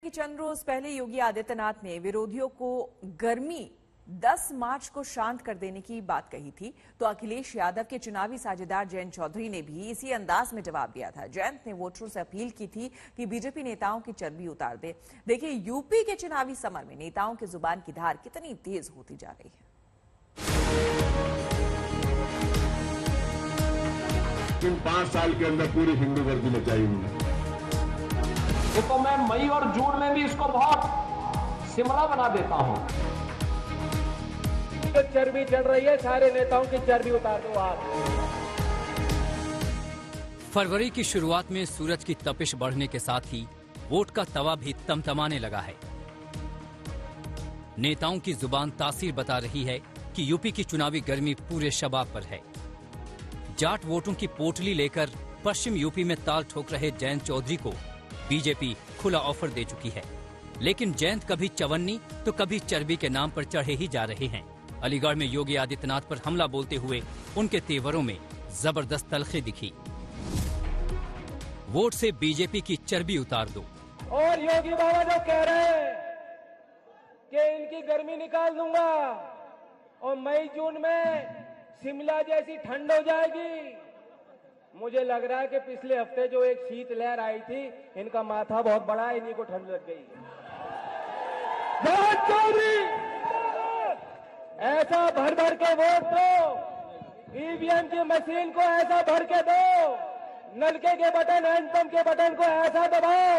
कि चंद रोज पहले योगी आदित्यनाथ ने विरोधियों को गर्मी 10 मार्च को शांत कर देने की बात कही थी, तो अखिलेश यादव के चुनावी साझेदार जयंत चौधरी ने भी इसी अंदाज में जवाब दिया था। जयंत ने वोटरों से अपील की थी कि बीजेपी नेताओं की चर्बी उतार दे। देखिए यूपी के चुनावी समर में नेताओं की जुबान की धार कितनी तेज होती जा रही है। इन 5 साल के अंदर पूरी हिंदू गर्दी मचाई उन्होंने। तो मैं मई और जून में भी इसको बहुत सिमला बना देता हूं। तो चर्बी चढ़ रही है, सारे नेताओं की चर्बी उतार दो आप। फरवरी की शुरुआत में सूरज की तपिश बढ़ने के साथ ही वोट का तवा भी तमतमाने लगा है। नेताओं की जुबान तासीर बता रही है कि यूपी की चुनावी गर्मी पूरे शबाब पर है। जाट वोटों की पोटली लेकर पश्चिम यूपी में ताल ठोक रहे जयंत चौधरी को बीजेपी खुला ऑफर दे चुकी है, लेकिन जयंत कभी चवन्नी तो कभी चर्बी के नाम पर चढ़े ही जा रहे हैं। अलीगढ़ में योगी आदित्यनाथ पर हमला बोलते हुए उनके तेवरों में जबरदस्त तलखी दिखी। वोट से बीजेपी की चर्बी उतार दो। और योगी बाबा जो कह रहे हैं कि इनकी गर्मी निकाल दूंगा और मई जून में शिमला जैसी ठंड हो जाएगी, मुझे लग रहा है कि पिछले हफ्ते जो एक शीत लहर आई थी, इनका माथा बहुत बड़ा है, इन्हीं को ठंड लग गई है। ऐसा भर भर के वोट दो, ईवीएम की मशीन को ऐसा भर के दो, नलके के बटन, हैंडपंप के बटन को ऐसा दबाओ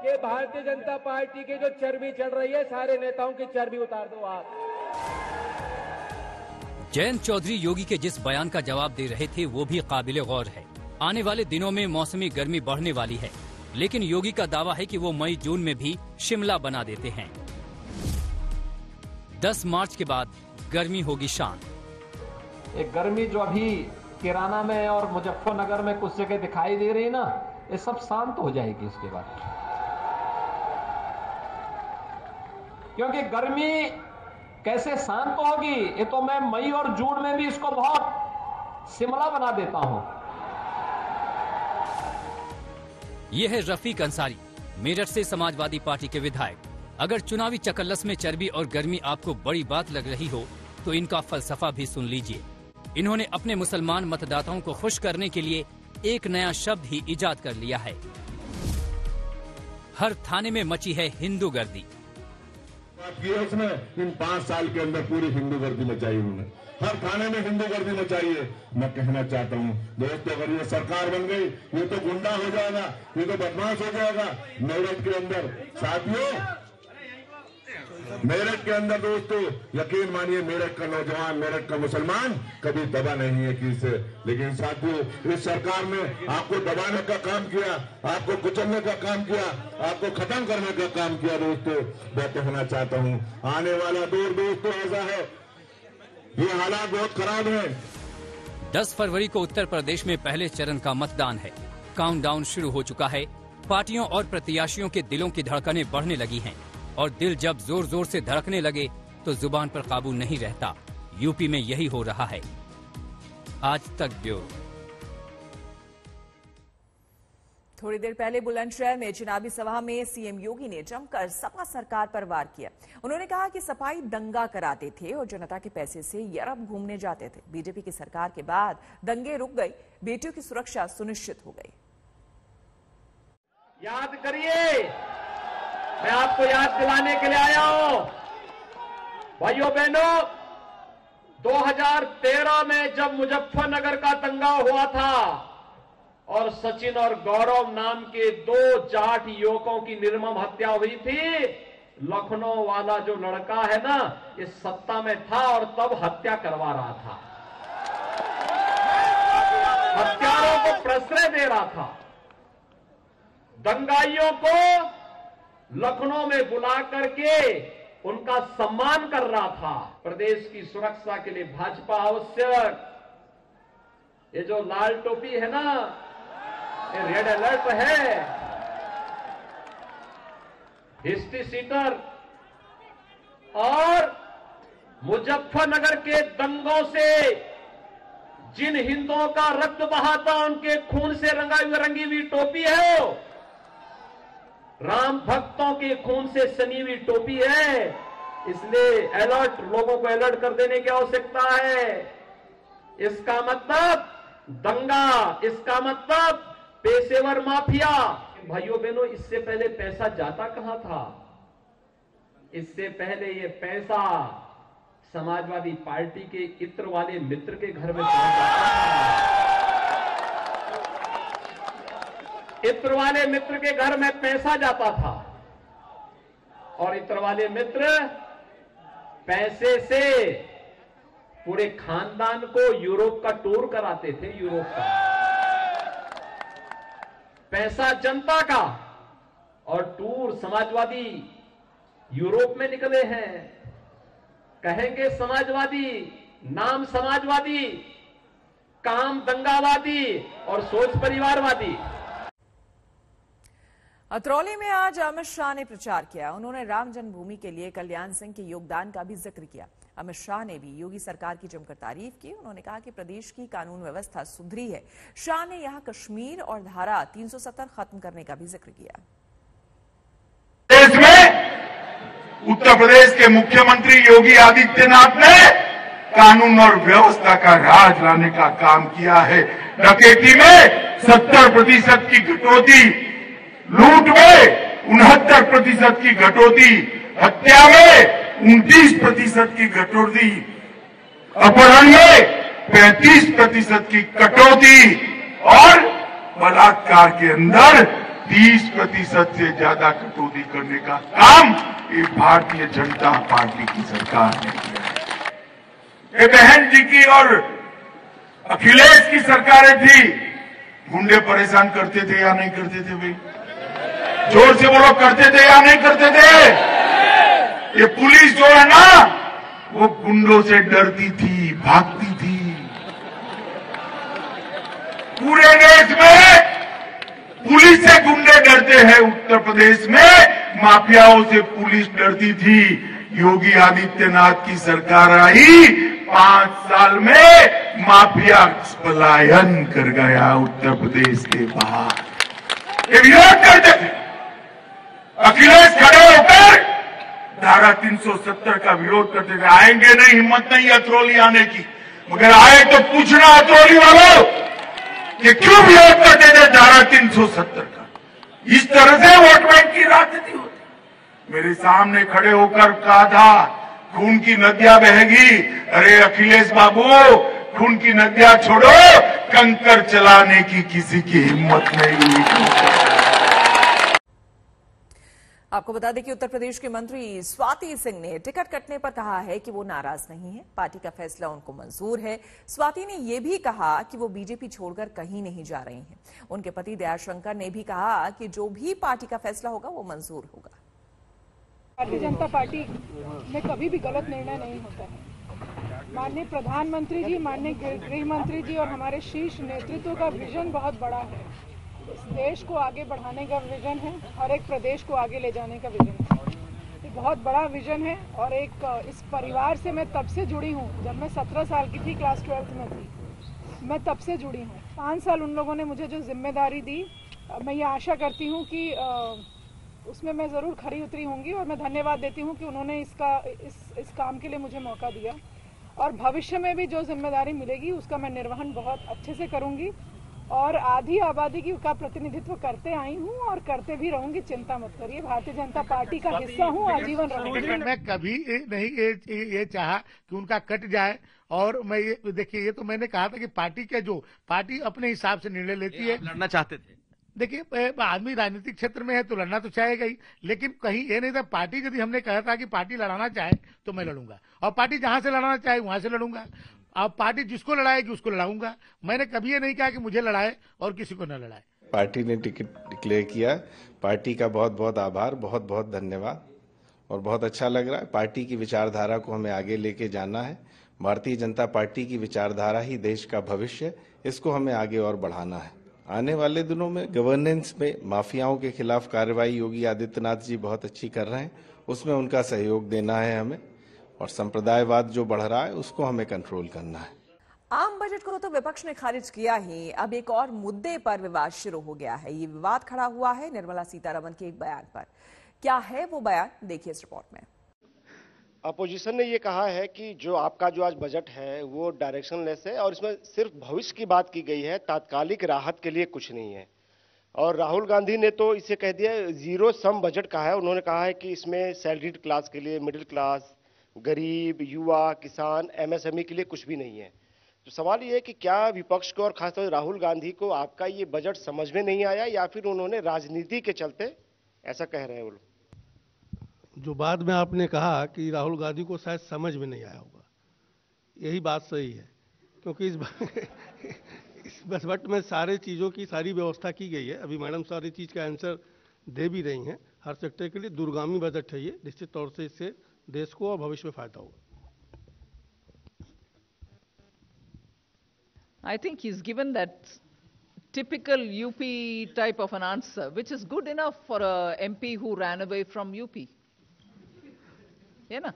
कि भारतीय जनता पार्टी की जो चर्बी चढ़ रही है, सारे नेताओं की चर्बी उतार दो आप। जयंत चौधरी योगी के जिस बयान का जवाब दे रहे थे वो भी काबिले गौर है। आने वाले दिनों में मौसमी गर्मी बढ़ने वाली है, लेकिन योगी का दावा है कि वो मई जून में भी शिमला बना देते हैं। 10 मार्च के बाद गर्मी होगी शांत। एक गर्मी जो अभी किराना में और मुजफ्फरनगर में कुछ जगह दिखाई दे रही है ना, ये सब शांत हो जाएगी इसके बाद। क्योंकि गर्मी कैसे शांत होगी, ये तो मैं मई और जून में भी इसको बहुत शिमला बना देता हूं। यह है रफीक अंसारी, मेरठ से समाजवादी पार्टी के विधायक। अगर चुनावी चकल्लस में चर्बी और गर्मी आपको बड़ी बात लग रही हो तो इनका फलसफा भी सुन लीजिए। इन्होंने अपने मुसलमान मतदाताओं को खुश करने के लिए एक नया शब्द ही इजाद कर लिया है। हर थाने में मची है हिंदू गर्दी। उसने इन 5 साल के अंदर पूरी हिंदू गर्दी मचाई उन्होंने। हर थाने में हिंदू गर्दी मचाई है। मैं कहना चाहता हूँ दोस्तों, अगर ये सरकार बन गई, ये तो गुंडा हो जाएगा, ये तो बदमाश हो जाएगा। मेरठ के अंदर साथियों, मेरठ के अंदर दोस्तों यकीन मानिए, मेरठ का नौजवान, मेरठ का मुसलमान कभी दबा नहीं है किसी से। लेकिन साथियों, इस सरकार ने आपको दबाने का काम किया, आपको कुचलने का काम किया, आपको खत्म करने का काम किया। दोस्तों मैं कहना चाहता हूं, आने वाला दौर दोस्तों ऐसा है, ये हालात बहुत खराब है। 10 फरवरी को उत्तर प्रदेश में पहले चरण का मतदान है। काउंटडाउन शुरू हो चुका है। पार्टियों और प्रत्याशियों के दिलों की धड़कनें बढ़ने लगी हैं, और दिल जब जोर जोर से धड़कने लगे तो जुबान पर काबू नहीं रहता। यूपी में यही हो रहा है। आज तक ब्यूरो। थोड़ी देर पहले बुलंदशहर में चुनावी सभा में सीएम योगी ने जमकर सपा सरकार पर वार किया। उन्होंने कहा कि सपाई दंगा कराते थे और जनता के पैसे से यूरोप घूमने जाते थे। बीजेपी की सरकार के बाद दंगे रुक गई, बेटियों की सुरक्षा सुनिश्चित हो गई। याद करिए, मैं आपको याद दिलाने के लिए आया हूं। भाइयों बहनों, 2013 में जब मुजफ्फरनगर का दंगा हुआ था और सचिन और गौरव नाम के 2 जाट युवकों की निर्मम हत्या हुई थी, लखनऊ वाला जो लड़का है ना, ये सत्ता में था और तब हत्या करवा रहा था, हत्यारों को प्रश्रय दे रहा था, दंगाइयों को लखनऊ में बुला करके उनका सम्मान कर रहा था। प्रदेश की सुरक्षा के लिए भाजपा आवश्यक। ये जो लाल टोपी है ना, ये रेड अलर्ट है। हिस्ट्री सीटर और मुजफ्फरनगर के दंगों से जिन हिंदुओं का रक्त बहा था, उनके खून से रंगी हुई टोपी है। राम भक्तों के खून से सनी हुई टोपी है, इसलिए अलर्ट, लोगों को अलर्ट कर देने की आवश्यकता है। इसका मतलब दंगा, इसका मतलब पेशेवर माफिया। भाइयों बहनों, इससे पहले पैसा जाता कहां था? इससे पहले ये पैसा समाजवादी पार्टी के इत्र वाले मित्र के घर में पहुंच जाता था। इत्र वाले मित्र के घर में पैसा जाता था और इत्र वाले मित्र पैसे से पूरे खानदान को यूरोप का टूर कराते थे। यूरोप का पैसा जनता का और टूर समाजवादी यूरोप में निकले हैं। कहेंगे समाजवादी, नाम समाजवादी, काम दंगावादी और सोच परिवारवादी। अतरौली में आज अमित शाह ने प्रचार किया। उन्होंने राम जन्मभूमि के लिए कल्याण सिंह के योगदान का भी जिक्र किया। अमित शाह ने भी योगी सरकार की जमकर तारीफ की। उन्होंने कहा कि प्रदेश की कानून व्यवस्था सुधरी है। शाह ने यहां कश्मीर और धारा 370 खत्म करने का भी जिक्र किया। देश में उत्तर प्रदेश के मुख्यमंत्री योगी आदित्यनाथ ने कानून और व्यवस्था का राज लाने का काम किया है। डकैती में 70% की कटौती, लूट में 69% की कटौती, हत्या में 29% की कटौती, अपहरण में 35% की कटौती और बलात्कार के अंदर 30% से ज्यादा कटौती करने का काम ये भारतीय जनता पार्टी की सरकार ने किया है। ये बहन जी की और अखिलेश की सरकारें थी, गुंडे परेशान करते थे या नहीं करते थे भाई? जोर से बोलो, करते थे या नहीं करते थे? ये पुलिस जो है ना, वो गुंडों से डरती थी, भागती थी। पूरे देश में पुलिस से गुंडे डरते हैं, उत्तर प्रदेश में माफियाओं से पुलिस डरती थी। योगी आदित्यनाथ की सरकार आई, 5 साल में माफिया पलायन कर गया उत्तर प्रदेश के बाहर। ये विरोध करते थे। अखिलेश खड़े होकर धारा 370 का विरोध करते थे। आएंगे नहीं, हिम्मत नहीं अतरौली आने की, मगर आए तो पूछना अतरौली वालों कि क्यों विरोध करते थे धारा 370 का। इस तरह से वोट बैंक की राजनीति होती। मेरे सामने खड़े होकर कहा था खून की नदियां बहेगी। अरे अखिलेश बाबू, खून की नदियां छोड़ो, कंकर चलाने की किसी की हिम्मत नहीं हुई। आपको बता दें कि उत्तर प्रदेश के मंत्री स्वाति सिंह ने टिकट कटने पर कहा है कि वो नाराज नहीं है, पार्टी का फैसला उनको मंजूर है। स्वाति ने यह भी कहा कि वो बीजेपी छोड़कर कहीं नहीं जा रही हैं। उनके पति दयाशंकर ने भी कहा कि जो भी पार्टी का फैसला होगा वो मंजूर होगा। भारतीय जनता पार्टी में कभी भी गलत निर्णय नहीं होता है। माननीय प्रधानमंत्री जी, माननीय गृह मंत्री जी और हमारे शीर्ष नेतृत्व का विजन बहुत बड़ा है। इस देश को आगे बढ़ाने का विजन है, हर एक प्रदेश को आगे ले जाने का विजन है। ये बहुत बड़ा विजन है और एक इस परिवार से मैं तब से जुड़ी हूँ जब मैं 17 साल की थी, क्लास 12th में थी। मैं तब से जुड़ी हूँ। 5 साल उन लोगों ने मुझे जो जिम्मेदारी दी, मैं ये आशा करती हूँ कि उसमें मैं ज़रूर खरी उतरी होंगी और मैं धन्यवाद देती हूँ कि उन्होंने इस काम के लिए मुझे मौका दिया। और भविष्य में भी जो जिम्मेदारी मिलेगी उसका मैं निर्वहन बहुत अच्छे से करूँगी और आधी आबादी का प्रतिनिधित्व करते आई हूँ और करते भी रहूंगी। चिंता मत करिए, भारतीय जनता पार्टी का हिस्सा हूँ, आजीवन रहूंगी। मैं कभी नहीं ये चाहा कि उनका कट जाए। और मैं ये देखिए, ये तो मैंने कहा था कि पार्टी अपने हिसाब से निर्णय लेती है। लड़ना चाहते थे? देखिए, आदमी राजनीतिक क्षेत्र में है तो लड़ना तो चाहेगा ही, लेकिन कहीं ये नहीं था। पार्टी यदि हमने कहा था कि पार्टी लड़ाना चाहे तो मैं लड़ूंगा, और पार्टी जहां से लड़ाना चाहे वहां से लड़ूंगा। अब पार्टी जिसको लड़ाएगी उसको लड़ाऊंगा। मैंने कभी ये नहीं कहा कि मुझे लड़ाए और किसी को न लड़ाए। पार्टी ने टिकट डिक्लेयर किया, पार्टी का बहुत बहुत आभार, बहुत बहुत धन्यवाद और बहुत अच्छा लग रहा है। पार्टी की विचारधारा को हमें आगे लेके जाना है। भारतीय जनता पार्टी की विचारधारा ही देश का भविष्य, इसको हमें आगे और बढ़ाना है। आने वाले दिनों में गवर्नेंस में माफियाओं के खिलाफ कार्रवाई योगी आदित्यनाथ जी बहुत अच्छी कर रहे हैं, उसमें उनका सहयोग देना है हमें, और संप्रदायवाद जो बढ़ रहा है उसको हमें कंट्रोल करना है। आम बजट को तो विपक्ष ने खारिज किया ही, अब एक और मुद्दे पर विवाद शुरू हो गया है। ये विवाद खड़ा हुआ है निर्मला सीतारमण के एक बयान पर। क्या है वो बयान, देखिए इस रिपोर्ट में। अपोजिशन ने ये कहा है कि जो आपका जो आज बजट है वो डायरेक्शनलेस है और इसमें सिर्फ भविष्य की बात की गई है, तात्कालिक राहत के लिए कुछ नहीं है। और राहुल गांधी ने तो इसे कह दिया जीरो सम बजट कहा है। उन्होंने कहा है कि इसमें सैलरीड क्लास के लिए, मिडिल क्लास, गरीब, युवा, किसान, एमएसएमई के लिए कुछ भी नहीं है। तो सवाल ये है कि क्या विपक्ष को और खासतौर से राहुल गांधी को आपका ये बजट समझ में नहीं आया या फिर उन्होंने राजनीति के चलते ऐसा कह रहे हैं वो लोग? जो बाद में आपने कहा कि राहुल गांधी को शायद समझ में नहीं आया होगा, यही बात सही है, क्योंकि इस बजट में सारे चीज़ों की सारी व्यवस्था की गई है। अभी मैडम सारी चीज़ का आंसर दे भी रही हैं। हर सेक्टर के लिए दूरगामी बजट है ये, निश्चित तौर से इससे देश को और भविष्य में फायदा होगा। I think he's given that typical UP type of an answer, which is good enough for a MP who ran away from UP. है ना?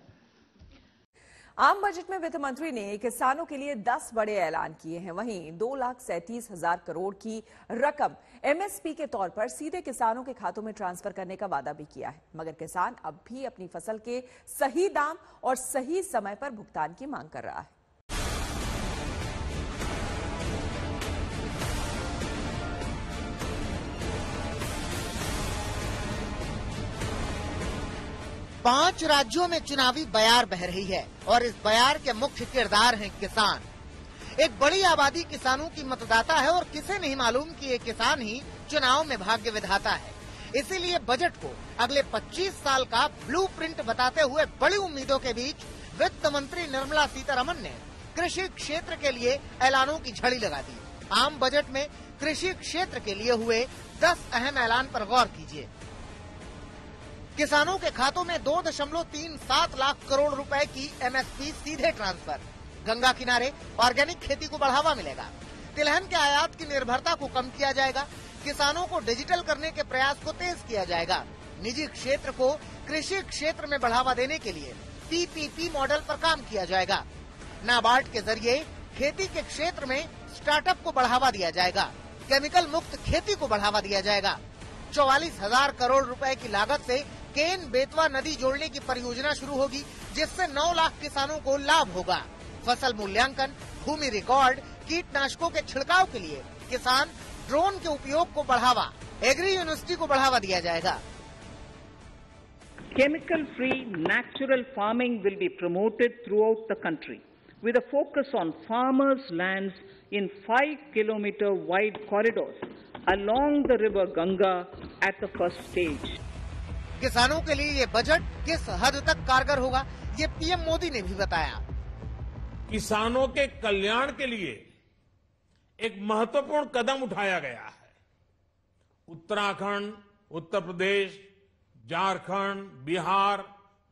आम बजट में वित्त मंत्री ने किसानों के लिए 10 बड़े ऐलान किए हैं। वहीं 2,37,000 करोड़ की रकम एमएसपी के तौर पर सीधे किसानों के खातों में ट्रांसफर करने का वादा भी किया है। मगर किसान अब भी अपनी फसल के सही दाम और सही समय पर भुगतान की मांग कर रहा है। पांच राज्यों में चुनावी बयार बह रही है और इस बयार के मुख्य किरदार हैं किसान। एक बड़ी आबादी किसानों की मतदाता है और किसे नहीं मालूम कि ये किसान ही चुनाव में भाग्य विधाता है। इसीलिए बजट को अगले 25 साल का ब्लूप्रिंट बताते हुए बड़ी उम्मीदों के बीच वित्त मंत्री निर्मला सीतारमण ने कृषि क्षेत्र के लिए ऐलानों की झड़ी लगा दी। आम बजट में कृषि क्षेत्र के लिए हुए 10 अहम ऐलान पर गौर कीजिए। किसानों के खातों में 2.37 लाख करोड़ रुपए की एमएसपी सीधे ट्रांसफर। गंगा किनारे ऑर्गेनिक खेती को बढ़ावा मिलेगा। तिलहन के आयात की निर्भरता को कम किया जाएगा। किसानों को डिजिटल करने के प्रयास को तेज किया जाएगा। निजी क्षेत्र को कृषि क्षेत्र में बढ़ावा देने के लिए पीपीपी मॉडल पर काम किया जाएगा। नाबार्ड के जरिए खेती के क्षेत्र में स्टार्टअप को बढ़ावा दिया जाएगा। केमिकल मुक्त खेती को बढ़ावा दिया जाएगा। 44,000 करोड़ रुपए की लागत से केन बेतवा नदी जोड़ने की परियोजना शुरू होगी, जिससे 9 लाख किसानों को लाभ होगा। फसल मूल्यांकन, भूमि रिकॉर्ड, कीटनाशकों के छिड़काव के लिए किसान ड्रोन के उपयोग को बढ़ावा, एग्री यूनिवर्सिटी को बढ़ावा दिया जाएगा। Chemical free natural farming will be promoted throughout the country with a focus on farmers' lands in 5-kilometer wide corridors along the river Ganga at the first stage. किसानों के लिए ये बजट किस हद तक कारगर होगा, ये पीएम मोदी ने भी बताया। किसानों के कल्याण के लिए एक महत्वपूर्ण कदम उठाया गया है। उत्तराखंड, उत्तर प्रदेश, झारखंड, बिहार,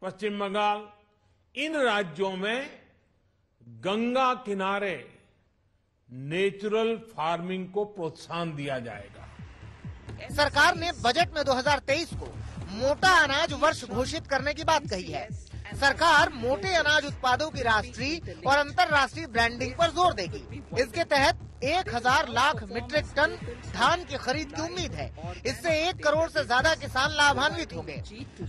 पश्चिम बंगाल, इन राज्यों में गंगा किनारे नेचुरल फार्मिंग को प्रोत्साहन दिया जाएगा। सरकार ने बजट में 2023 को मोटा अनाज वर्ष घोषित करने की बात कही है। सरकार मोटे अनाज उत्पादों की राष्ट्रीय और अंतर्राष्ट्रीय ब्रांडिंग पर जोर देगी। इसके तहत 1,000 लाख मीट्रिक टन धान की खरीद की उम्मीद है। इससे 1 करोड़ से ज्यादा किसान लाभान्वित होंगे।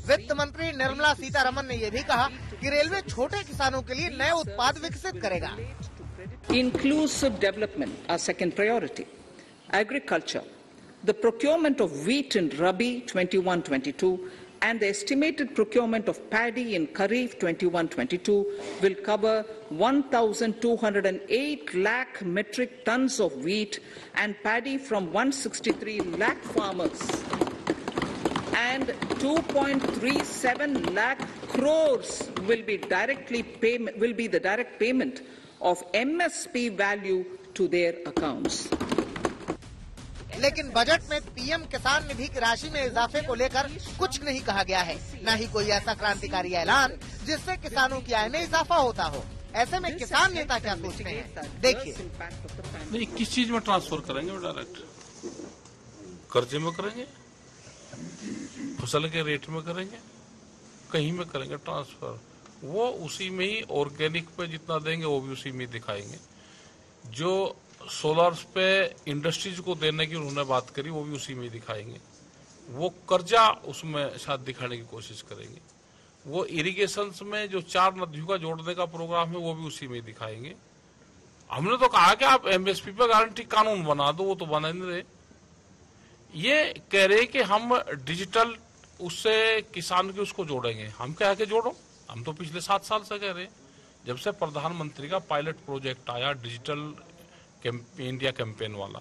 वित्त मंत्री निर्मला सीतारमण ने यह भी कहा कि रेलवे छोटे किसानों के लिए नए उत्पाद विकसित करेगा। Inclusive development, our second priority. Agriculture, the procurement of wheat in Rabi 21-22 and the estimated procurement of paddy in Kharif 21-22 will cover 1,208 lakh metric tons of wheat and paddy from 163 lakh farmers and 2.37 lakh crores will be the direct payment of MSP value to their accounts. लेकिन budget में PM किसान निधि की राशि में इजाफे को लेकर कुछ नहीं कहा गया है, न ही कोई ऐसा क्रांतिकारी ऐलान जिससे किसानों की आय में इजाफा होता हो। ऐसे में किसान नेता क्या सोचते हैं, देखिए। नहीं, किस चीज में ट्रांसफर करेंगे? डायरेक्ट कर्जे में करेंगे, फसल के रेट में करेंगे, कहीं में करेंगे ट्रांसफर। वो उसी में ही ऑर्गेनिक पे जितना देंगे वो भी उसी में दिखाएंगे। जो सोलर पे इंडस्ट्रीज को देने की उन्होंने बात करी वो भी उसी में दिखाएंगे। वो कर्जा उसमें शायद दिखाने की कोशिश करेंगे। वो इरिगेशन में जो 4 नदियों का जोड़ने का प्रोग्राम है वो भी उसी में दिखाएंगे। हमने तो कहा कि आप एमएसपी पे गारंटी कानून बना दो, वो तो बना नहीं रहे। ये कह रहे कि हम डिजिटल उससे किसान के उसको जोड़ेंगे। हम क्या के जोड़ो? हम तो पिछले 7 साल से कह रहे हैं, जब से प्रधानमंत्री का पायलट प्रोजेक्ट आया डिजिटल इंडिया कैंपेन वाला,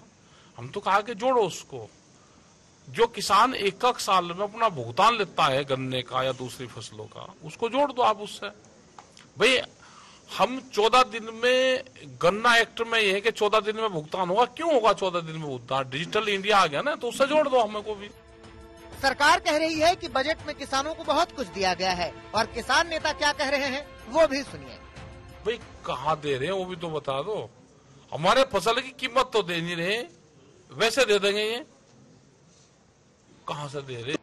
हम तो कहा कि जोड़ो उसको। जो किसान एक साल में अपना भुगतान लेता है गन्ने का या दूसरी फसलों का, उसको जोड़ दो आप उससे। भाई हम 14 दिन में, गन्ना एक्ट में ये है कि 14 दिन में भुगतान होगा। क्यों होगा 14 दिन में भुगतान? डिजिटल इंडिया आ गया ना, तो उससे जोड़ दो हमें को भी। सरकार कह रही है कि बजट में किसानों को बहुत कुछ दिया गया है, और किसान नेता क्या कह रहे हैं वो भी सुनिए। भाई कहाँ दे रहे हैं वो भी तो बता दो। हमारे फसल की कीमत तो दे नहीं रहे, वैसे दे देंगे ये? कहाँ से दे रहे?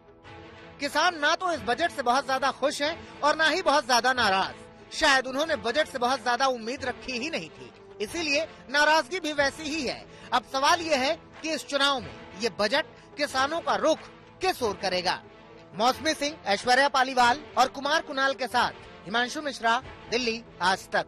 किसान ना तो इस बजट से बहुत ज्यादा खुश हैं और ना ही बहुत ज्यादा नाराज। शायद उन्होंने बजट से बहुत ज्यादा उम्मीद रखी ही नहीं थी, इसीलिए नाराजगी भी वैसी ही है। अब सवाल ये है कि इस चुनाव में ये बजट किसानों का रुख किस ओर करेगा। मौसमी सिंह, ऐश्वर्या पालीवाल और कुमार कुणाल के साथ हिमांशु मिश्रा, दिल्ली, आज तक।